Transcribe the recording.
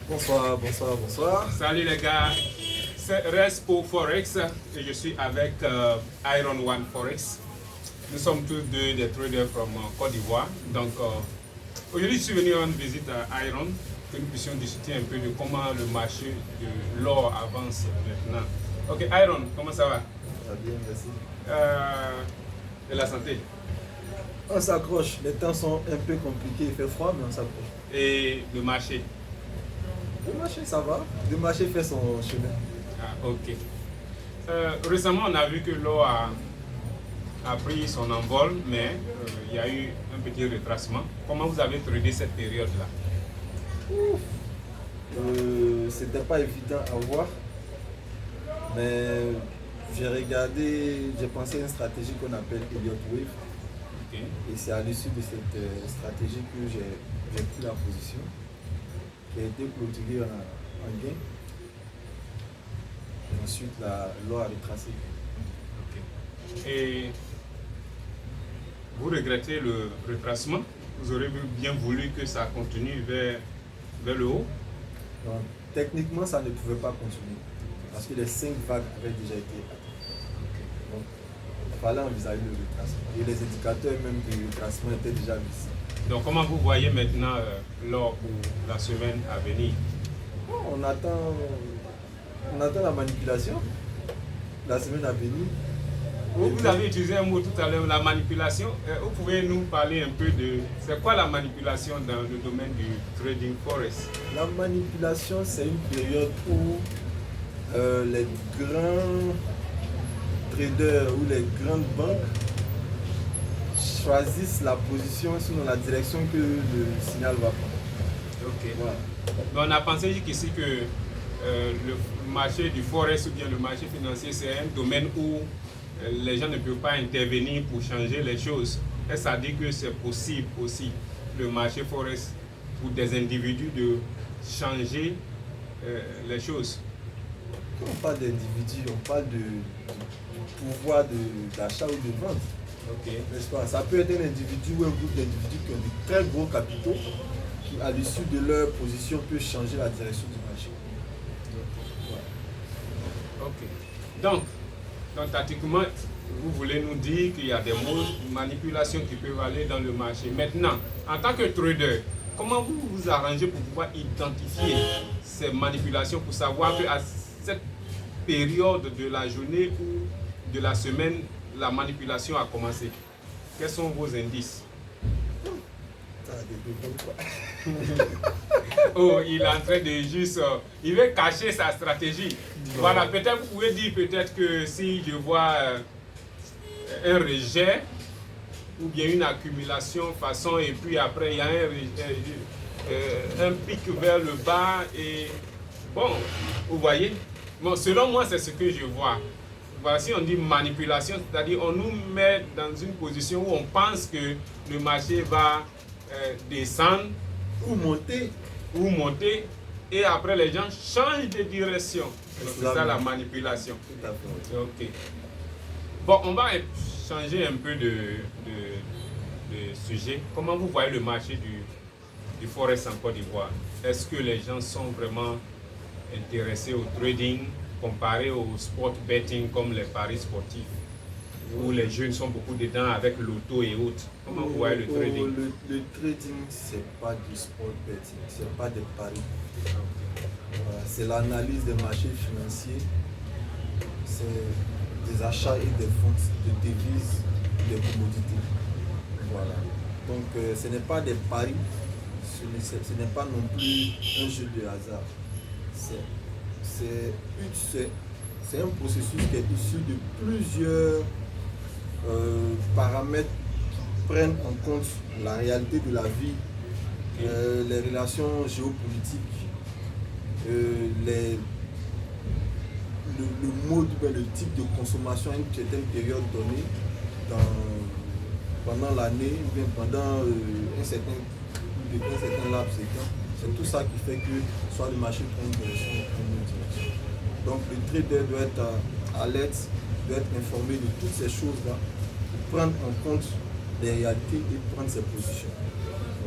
Bonsoir, bonsoir, bonsoir. Salut les gars, c'est Respo Forex et je suis avec Iron One Forex. Nous sommes tous deux des traders from Côte d'Ivoire. Donc aujourd'hui je suis venu rendre visite à Iron, que nous puissions discuter un peu de comment le marché de l'or avance maintenant. Ok Iron, comment ça va? Ça va bien, merci. De la santé? On s'accroche, les temps sont un peu compliqués, il fait froid mais on s'accroche. Et le marché? Le marché ça va, le marché fait son chemin. Ah, ok. Récemment on a vu que l'or a pris son envol, mais il y a eu un petit retracement. Comment vous avez tradé cette période-là? C'était pas évident à voir, mais j'ai regardé, j'ai pensé à une stratégie qu'on appelle Elliott Wave. Okay. Et c'est à l'issue de cette stratégie que j'ai pris la position, qui a été clôturée en gain. Et ensuite, l'or a retracé. Okay. Et vous regrettez le retracement? Vous aurez bien voulu que ça continue vers le haut? Donc, techniquement, ça ne pouvait pas continuer parce que les 5 vagues avaient déjà été atteintes. Donc, il fallait envisager le retracement. Et les indicateurs même du retracement étaient déjà visibles. Donc, comment vous voyez maintenant l'or pour la semaine à venir? On attend la manipulation la semaine à venir. Vous avez utilisé un mot tout à l'heure, la manipulation. Vous pouvez nous parler un peu de... C'est quoi la manipulation dans le domaine du trading forex? La manipulation, c'est une période où les grands traders ou les grandes banques choisissent la position selon la direction que le signal va prendre. Ok. Voilà. Donc on a pensé jusqu'ici que le marché du forex ou bien le marché financier, c'est un domaine où les gens ne peuvent pas intervenir pour changer les choses. Et ça dit que c'est possible aussi, le marché forex, pour des individus de changer les choses. Quand on parle d'individus, on parle du pouvoir d'achat ou de vente. Ok. N'est-ce pas? Ça peut être un individu ou un groupe d'individus qui ont de très gros capitaux qui, à l'issue de leur position, peut changer la direction du marché. Ouais. Ok. Donc, tactiquement, vous voulez nous dire qu'il y a des mots de manipulation qui peuvent aller dans le marché. Maintenant, en tant que trader, comment vous vous arrangez pour pouvoir identifier ces manipulations, pour savoir qu'à cette période de la journée ou de la semaine, la manipulation a commencé? Quels sont vos indices? Oh, il est en train de juste... il veut cacher sa stratégie. Voilà, peut-être vous pouvez dire peut-être que si je vois un rejet ou bien une accumulation façon et puis après il y a un pic vers le bas et bon, vous voyez. Bon, selon moi, c'est ce que je vois. Voici, on dit manipulation, c'est-à-dire on nous met dans une position où on pense que le marché va descendre Ou monter. Et après les gens changent de direction. C'est ça la manipulation. Tout à fait. Ok. Bon, on va changer un peu de sujet. Comment vous voyez le marché du forex en Côte d'Ivoire? Est-ce que les gens sont vraiment intéressés au trading comparé au sport betting comme les paris sportifs où les jeunes sont beaucoup dedans avec l'auto et autres? Comment vous voyez le trading? Le trading, c'est pas du sport betting, c'est pas des paris. Voilà, c'est l'analyse des marchés financiers, c'est des achats et des ventes de devises, des commodités. Voilà. Donc ce n'est pas des paris, ce n'est pas non plus un jeu de hasard. C'est un processus qui est issu de plusieurs paramètres qui prennent en compte la réalité de la vie, les relations géopolitiques, le mode, le type de consommation à une certaine période donnée pendant l'année ou bien pendant un certain laps de temps. C'est tout ça qui fait que soit le marché prend une direction ou une autre direction. Donc le trader doit être alerte, doit être informé de toutes ces choses-là, pour prendre en compte les réalités et prendre ses positions.